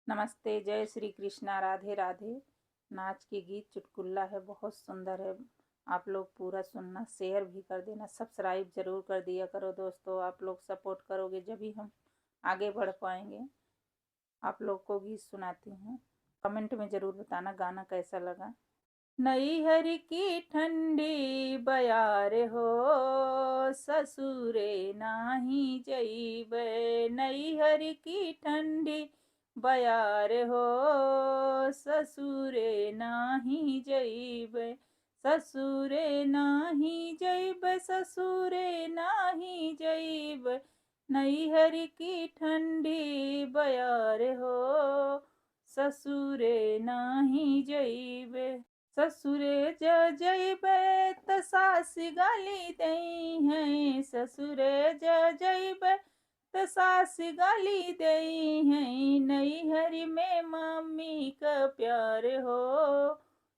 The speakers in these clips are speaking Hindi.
नमस्ते, जय श्री कृष्णा, राधे राधे। नाच के गीत चुटकुला है, बहुत सुंदर है। आप लोग पूरा सुनना, शेयर भी कर देना, सब्सक्राइब जरूर कर दिया करो दोस्तों। आप लोग सपोर्ट करोगे जब ही हम आगे बढ़ पाएंगे। आप लोग को गीत सुनाती हूँ, कमेंट में जरूर बताना गाना कैसा लगा। नैहर की ठंडी बयार हो, ससुरे नाही जइबै। नैहर की ठंडी बयार हो, ससुरे नाही जइबै। ससुरे नाही जइबै, ससुरे नाही जइबै। नैहर की ठंडी बयार हो, ससुरे नाही जइबै। ससुरे जइबै त सास गाली दई है। ससुरे जइबै त सास गाली दई है। नैहर में मम्मी का प्यार हो,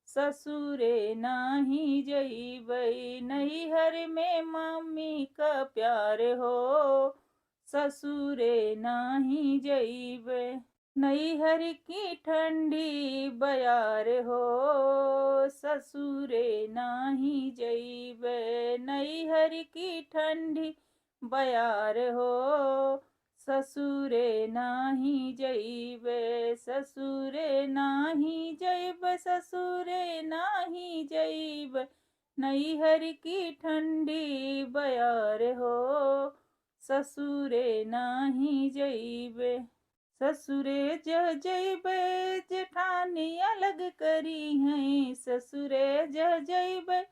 ससुरे नाही जइबै। नैहर में मम्मी का प्यार हो, ससुरे नाही जइबै। नैहर की ठंडी बयार हो, ससुरे नाही जइबै। नैहर की ठंडी बयार हो, ससुरे नाही जइबै। ससुरे नाही जइबै, ससुरे नाही जइबै। नैहर की ठंडी बयार हो, ससुरे नाही जइबै। ससुरे जइबै जेठानी अलग करी है। ससुरे जइबै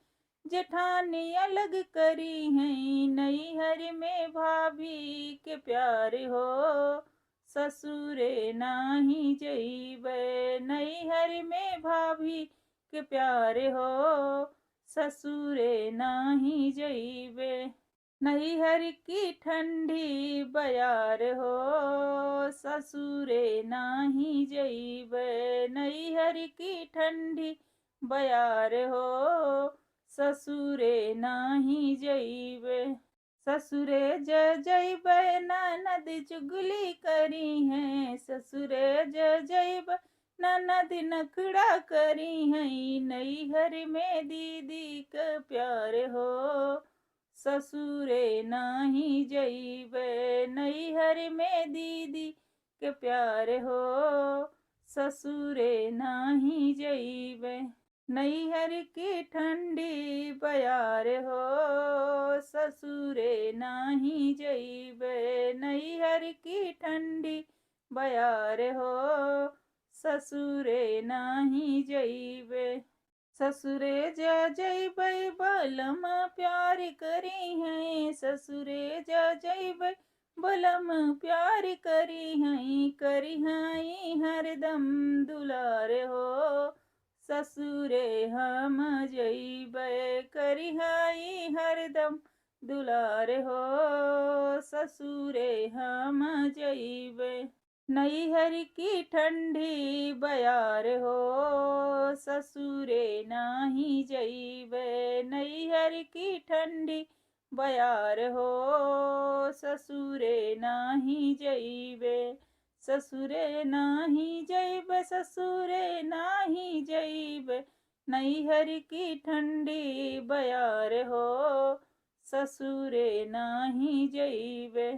जेठानी अलग करी है। नैहर में भाभी के प्यार हो, ससुरे नाही जइबै। नैहर में भाभी के प्यार हो, ससुरे नाही जइबै। नैहर की ठंडी बयार हो, ससुरे नाही जइबै। नैहर की ठंडी बयार हो, ससुरे नाही जइबै। ससुरे जइबै ननद चुगली करी है। ससुरे जइबै ननद नखड़ा करी है। नैहर में दीदी का प्यार हो, ससुरे नाही जइबै। नैहर में दीदी के प्यार हो, ससुरे नाही जइबै। नैहर की ठंडी बयार हो, ससुरे नाही जइबै। नैहर की ठंडी बयार हो, ससुरे नाही जइबै। ससुरे जइबै बलम प्यार करी है। ससुरे जइबै बलम प्यार करी है हरदम दुलार हो, ससुरे हम जइबै। करी है हरदम दुलार हो, ससुरे हम जइबै। नैहर की ठंडी बयार हो, ससुरे नाही जइबै। नैहर की ठंडी बयार हो, ससुरे नाही जइबै। ससुरे नाही जइबै, ससुरे नाही जइबै। नैहर की ठंडी बयार हो, ससुरे नाही जइबै।